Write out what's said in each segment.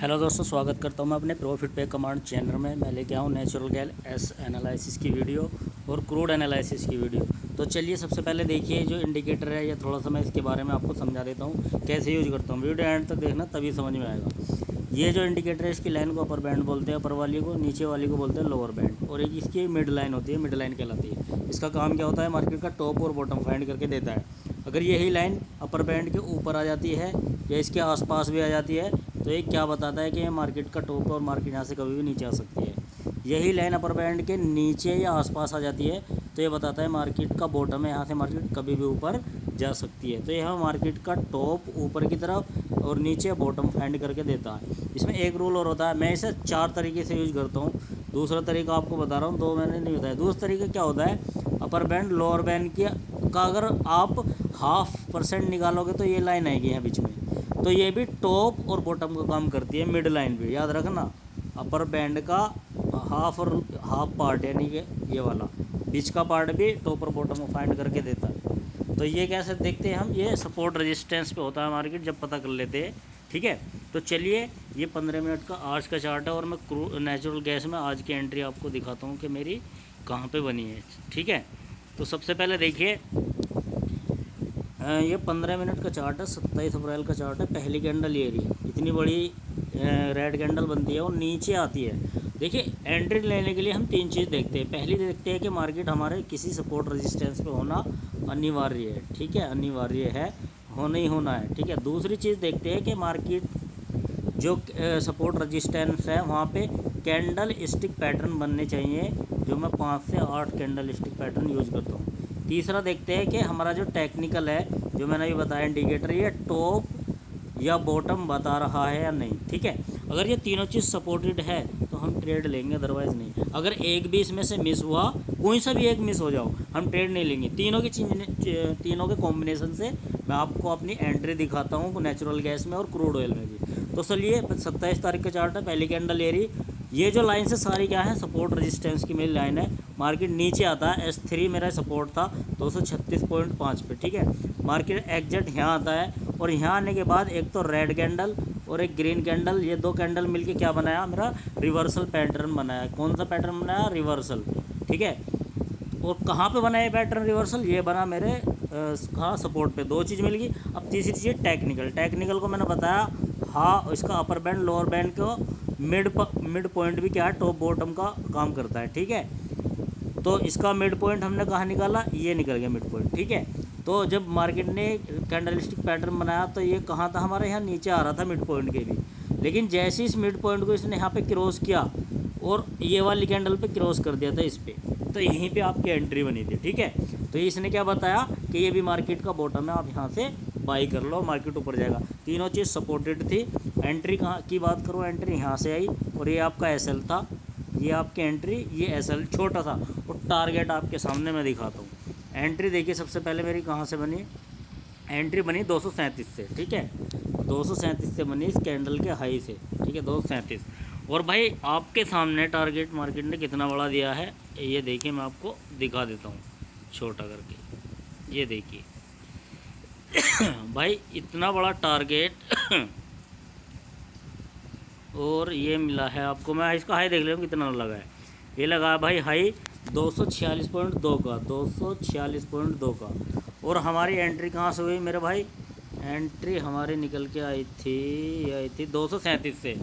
Hello दोस्तों, स्वागत करता हूं मैं अपने प्रॉफिट पे कमांड चैनल में। मैं लेके आऊँ नेचुरल गैस एस एनालिसिस की वीडियो और क्रूड एनालिसिस की वीडियो। तो चलिए सबसे पहले देखिए जो इंडिकेटर है, या थोड़ा सा मैं इसके बारे में आपको समझा देता हूँ कैसे यूज करता हूँ। वीडियो एंड तक देखना तभी समझ में आएगा। ये जो इंडिकेटर है, इसकी लाइन को अपर बैंड बोलते हैं, अपर वाली को, नीचे वाली को बोलते हैं लोअर बैंड, और एक इसकी मिड लाइन होती है, मिड लाइन कहलाती है। इसका काम क्या होता है, मार्केट का टॉप और बॉटम फाइंड करके देता है। अगर यही लाइन अपर बैंड के ऊपर आ जाती है या इसके आसपास भी आ जाती है तो ये क्या बताता है कि ये मार्केट का टॉप और मार्केट यहाँ से कभी भी नीचे आ सकती है। यही लाइन अपर बैंड के नीचे या आसपास आ जाती है तो ये बताता है मार्केट का बॉटम है, यहाँ से मार्केट कभी भी ऊपर जा सकती है। तो यह मार्केट का टॉप ऊपर की तरफ और नीचे बॉटम फाइंड करके देता है। इसमें एक रूल और होता है, मैं इसे 4 तरीके से यूज करता हूँ। दूसरा तरीका आपको बता रहा हूँ, 2 मैंने नहीं बताया। दूसरा तरीका क्या होता है, अपर बैंड लोअर बैंड का अगर आप 0.5% निकालोगे तो ये लाइन आएगी यहाँ बीच में, तो ये भी टॉप और बॉटम का काम करती है। मिड लाइन भी याद रखना, अपर बैंड का हाफ पार्ट यानी कि ये वाला बीच का पार्ट भी टॉप और बॉटम को फाइंड करके देता है। तो ये कैसे देखते हैं हम, ये सपोर्ट रेजिस्टेंस पे होता है मार्केट, जब पता कर लेते हैं। ठीक है, तो चलिए ये 15 मिनट का आज का चार्ट है और मैं नेचुरल गैस में आज की एंट्री आपको दिखाता हूँ कि मेरी कहाँ पे बनी है। ठीक है, तो सबसे पहले देखिए ये 15 मिनट का चार्ट है, 27 अप्रैल का चार्ट है। पहली कैंडल ये रही, इतनी बड़ी रेड कैंडल बनती है और नीचे आती है। देखिए एंट्री लेने के लिए हम 3 चीज़ देखते हैं। पहली देखते हैं कि मार्केट हमारे किसी सपोर्ट रेजिस्टेंस पे होना अनिवार्य है। ठीक है, अनिवार्य है, होना ही होना है। ठीक है, दूसरी चीज़ देखते हैं कि मार्केट जो सपोर्ट रेजिस्टेंस है वहाँ पे कैंडल स्टिक पैटर्न बनने चाहिए, जो मैं 5 से 8 कैंडल स्टिक पैटर्न यूज़ करता हूँ। तीसरा देखते हैं कि हमारा जो टेक्निकल है, जो मैंने अभी बताया इंडिकेटर, ये टॉप या बॉटम बता रहा है या नहीं। ठीक है, अगर ये तीनों चीज़ सपोर्टेड है तो हम ट्रेड लेंगे, अदरवाइज़ नहीं। अगर एक भी इसमें से मिस हुआ, कोई सा भी एक मिस हो जाओ, हम ट्रेड नहीं लेंगे। तीनों के कॉम्बिनेशन से मैं आपको अपनी एंट्री दिखाता हूँ नेचुरल गैस में और क्रूड ऑयल में भी। तो चलिए 27 तारीख का चार्ट है, पहली कैंडल ये रही। ये जो लाइन से सारी क्या है, सपोर्ट रेजिस्टेंस की मेरी लाइन है। मार्केट नीचे आता है, S3 मेरा सपोर्ट था 236.5 पे। ठीक है, मार्केट एग्जैक्ट यहाँ आता है और यहाँ आने के बाद एक तो रेड कैंडल और एक ग्रीन कैंडल, ये 2 कैंडल मिलके क्या बनाया, मेरा रिवर्सल पैटर्न बनाया। कौन सा पैटर्न बनाया, रिवर्सल। ठीक है, और कहाँ पे बना ये पैटर्न रिवर्सल, ये बना मेरे हाँ सपोर्ट पे। 2 चीज़ मिल गई। अब तीसरी चीज़ टेक्निकल को मैंने बताया, हाँ इसका अपर बैंड लोअर बैंड को मिड पॉइंट भी क्या है, टॉप बॉटम का काम करता है। ठीक है, तो इसका मिड पॉइंट हमने कहाँ निकाला, ये निकल गया मिड पॉइंट। ठीक है, तो जब मार्केट ने कैंडलस्टिक पैटर्न बनाया तो ये कहाँ था, हमारे यहाँ नीचे आ रहा था मिड पॉइंट के भी। लेकिन जैसे इस मिड पॉइंट को इसने यहाँ पे क्रॉस किया और ये वाली कैंडल पे क्रॉस कर दिया था इस पे, तो यहीं पे आपकी एंट्री बनी थी। ठीक है, तो इसने क्या बताया कि ये भी मार्केट का बॉटम है, आप यहाँ से बाई कर लो, मार्केट ऊपर जाएगा। तीनों चीज़ सपोर्टेड थी। एंट्री कहाँ की बात करूँ, एंट्री यहाँ से आई और ये आपका SL था, ये आपकी एंट्री, ये SL छोटा था और टारगेट आपके सामने मैं दिखाता हूँ। एंट्री देखिए सबसे पहले मेरी कहाँ से बनी, एंट्री बनी 237 से। ठीक है, 237 से बनी इस कैंडल के हाई से। ठीक है, 237। और भाई आपके सामने टारगेट मार्केट ने कितना बड़ा दिया है, ये देखिए, मैं आपको दिखा देता हूँ छोटा करके। ये देखिए भाई इतना बड़ा टारगेट और ये मिला है आपको। मैं इसका हाई देख लें कितना लगा है। ये लगा है भाई हाई 246.2 का, 246.2 का। और हमारी एंट्री कहाँ से हुई मेरे भाई, एंट्री हमारी निकल के आई थी 237 से।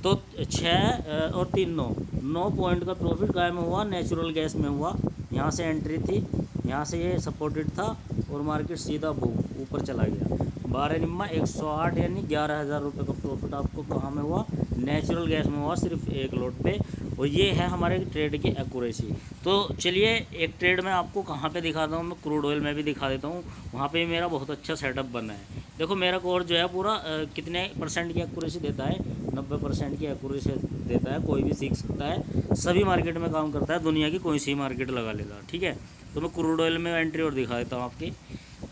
तो 6 और 3 9 पॉइंट का प्रॉफिट काय में हुआ, नेचुरल गैस में हुआ। यहाँ से एंट्री थी, यहाँ से ये सपोर्टेड था और मार्केट सीधा ऊपर चला गया। 12 निम्मा 108 यानी 11,000 रुपये का प्रॉफिट आपको कहाँ में हुआ, नेचुरल गैस में हुआ, सिर्फ एक लोट पे। और ये है हमारे ट्रेड की एक्यूरेसी। तो चलिए एक ट्रेड में आपको कहाँ पे दिखाता हूँ, मैं क्रूड ऑयल में भी दिखा देता हूँ। वहाँ पे मेरा बहुत अच्छा सेटअप बना है। देखो मेरा कोर जो है पूरा कितने % की एक्यूरेसी देता है, 90% की एक्यूरेसी देता है। कोई भी सीख सकता है, सभी मार्केट में काम करता है, दुनिया की कोई सी मार्केट लगा लेगा। ठीक है, तो मैं क्रूड ऑयल में एंट्री और दिखा देता हूँ आपकी।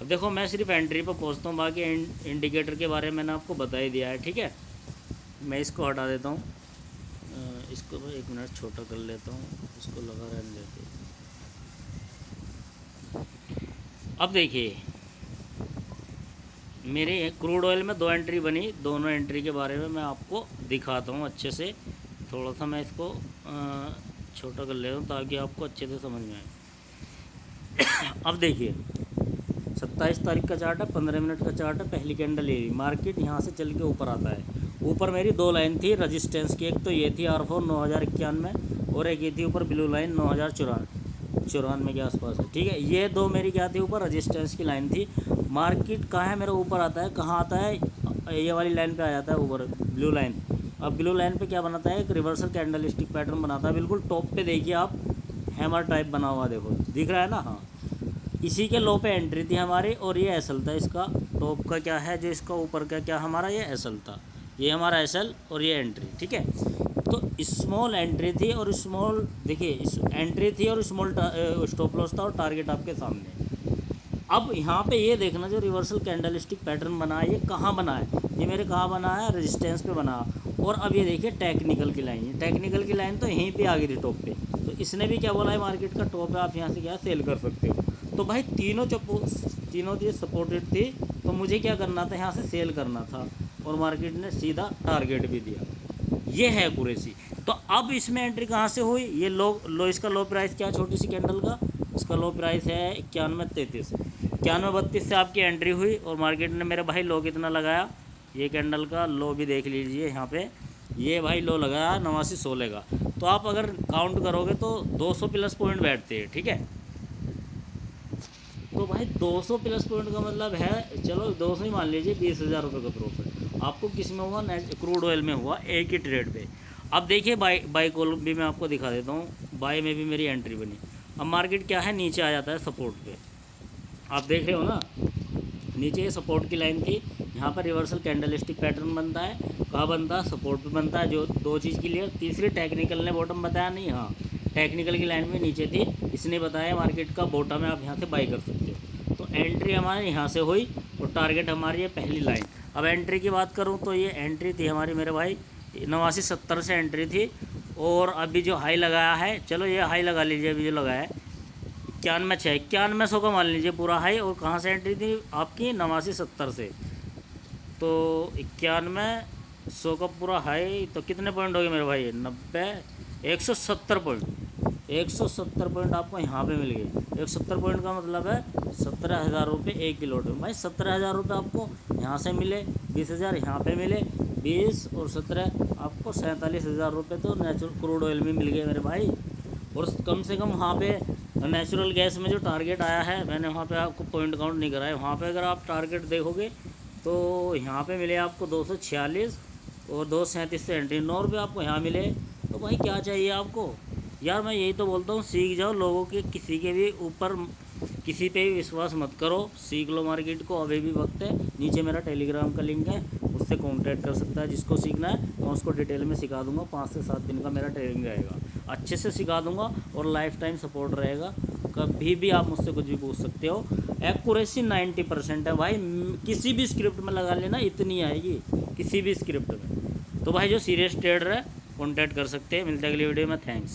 अब देखो मैं सिर्फ एंट्री पर पहुँचता हूँ, बाकी इंडिकेटर के बारे में मैंने आपको बता ही दिया है। ठीक है, मैं इसको हटा देता हूँ, इसको 1 मिनट छोटा कर लेता हूँ, इसको लगा रहने देते। अब देखिए मेरे क्रूड ऑयल में 2 एंट्री बनी, दोनों एंट्री के बारे में मैं आपको दिखाता हूँ अच्छे से। थोड़ा सा मैं इसको छोटा कर लेता हूँ ताकि आपको अच्छे से समझ में आए। अब देखिए 27 तारीख का चार्ट है, 15 मिनट का चार्ट है, पहली कैंडल ये रही। मार्केट यहाँ से चल के ऊपर आता है। ऊपर मेरी 2 लाइन थी रजिस्टेंस की, एक तो ये थी R4 9091 और एक ये थी ऊपर ब्लू लाइन 9094 के आसपास है, ठीक है। ये 2 मेरी क्या थी ऊपर रजिस्टेंस की लाइन थी। मार्केट कहाँ है मेरा ऊपर आता है, कहाँ आता है, ये वाली लाइन पे आ जाता है ऊपर, ब्लू लाइन। अब ब्लू लाइन पे क्या बनाता है, एक रिवर्सल कैंडलस्टिक पैटर्न बनाता है। बिल्कुल टॉप पे देखिए आप, हैमर टाइप बना हुआ, देखो दिख रहा है ना, हाँ। इसी के लो पे एंट्री थी हमारी और ये एसएल था इसका। टॉप का क्या है जो इसका ऊपर का क्या हमारा, ये एसएल था, ये हमारा एसएल और ये एंट्री, ठीक है। तो स्मॉल एंट्री थी और स्मॉल, देखिए इस एंट्री थी और स्मॉल स्टॉप लॉस था और टारगेट आपके सामने। अब यहाँ पे ये देखना जो रिवर्सल कैंडलस्टिक पैटर्न बना है, ये कहाँ बना है, ये मेरे कहाँ बना है, रेजिस्टेंस पे बना। और अब ये देखिए टेक्निकल की लाइन, टेक्निकल की लाइन तो यहीं पे आ गई थी टॉप पे। तो इसने भी क्या बोला है, मार्केट का टॉप है, आप यहाँ से क्या सेल कर सकते हो। तो भाई तीनों ये सपोर्टेड थी, तो मुझे क्या करना था, यहाँ से सेल करना था और मार्केट ने सीधा टारगेट भी दिया। ये है एक्यूरेसी। तो अब इसमें एंट्री कहाँ से हुई, ये लो इसका लो प्राइस क्या, छोटी सी कैंडल का, इसका लो प्राइस है 91.33, 91.32 से आपकी एंट्री हुई और मार्केट ने मेरे भाई लो कितना लगाया, ये कैंडल का लो भी देख लीजिए यहाँ पे, ये भाई लो लगाया 8916 का। तो आप अगर काउंट करोगे तो 200 प्लस पॉइंट बैठते हैं, ठीक है। तो भाई 200 प्लस पॉइंट का मतलब है, चलो 200 ही मान लीजिए, 20,000 रुपये का प्रॉफिट आपको किस में हुआ, क्रूड ऑयल में हुआ, एक ही ट्रेड पे। अब देखिए बाई कॉल भी मैं आपको दिखा देता हूँ, बाई में भी मेरी एंट्री बनी। अब मार्केट क्या है, नीचे आ जाता है सपोर्ट पे, आप देख रहे हो ना, नीचे ये सपोर्ट की लाइन थी, यहाँ पर रिवर्सल कैंडलस्टिक पैटर्न बनता है, कहाँ बनता है, सपोर्ट पे बनता है। जो 2 चीज़ के लिए, तीसरी टेक्निकल ने बॉटम बताया नहीं, हाँ टेक्निकल की लाइन में नीचे थी, इसने बताया मार्केट का बॉटम है, आप यहाँ से बाई कर सकते हो। तो एंट्री हमारे यहाँ से हुई और टारगेट हमारी है पहली लाइन। अब एंट्री की बात करूँ तो ये एंट्री थी हमारी मेरे भाई 8970 से एंट्री थी और अभी जो हाई लगाया है, चलो ये हाई लगा लीजिए, अभी जो लगाया है 9100 का मान लीजिए पूरा हाई। और कहाँ से एंट्री थी आपकी 8970 से, तो 9100 का पूरा हाई, तो कितने पॉइंट हो गए मेरे भाई, 90, 170 पॉइंट, 170 पॉइंट आपको यहाँ पे मिल गए। 170 पॉइंट का मतलब है 17,000 रुपये एक किलो में। भाई 17,000 रुपये आपको यहाँ से मिले, 20,000 यहाँ पे मिले, 20 और 17 आपको 47,000 रुपये तो नेचुरल क्रूड ऑयल में मिल गए मेरे भाई। और कम से कम वहाँ पे नेचुरल गैस में जो टारगेट आया है, मैंने वहाँ पे आपको पॉइंट काउंट नहीं कराया, वहाँ पे अगर आप टारगेट देखोगे तो यहाँ पे मिले आपको 246 और 237 से एंट्री, 9 रुपये आपको यहाँ मिले। तो भाई क्या चाहिए आपको यार, मैं यही तो बोलता हूँ, सीख जाओ, लोगों के किसी के भी ऊपर किसी पे भी विश्वास मत करो, सीख लो मार्केट को, अभी भी वक्त है। नीचे मेरा टेलीग्राम का लिंक है, उससे कांटेक्ट कर सकता है, जिसको सीखना है मैं उसको डिटेल में सिखा दूंगा। 5 से 7 दिन का मेरा ट्रेनिंग रहेगा, अच्छे से सिखा दूंगा और लाइफ टाइम सपोर्ट रहेगा। कभी भी आप मुझसे कुछ भी पूछ सकते हो। एक्यूरेसी 90% है भाई, किसी भी स्क्रिप्ट में लगा लेना इतनी आएगी, किसी भी स्क्रिप्ट में। तो भाई जो सीरियस ट्रेडर है कॉन्टैक्ट कर सकते हैं। मिलते हैं अगली वीडियो में, थैंक्स।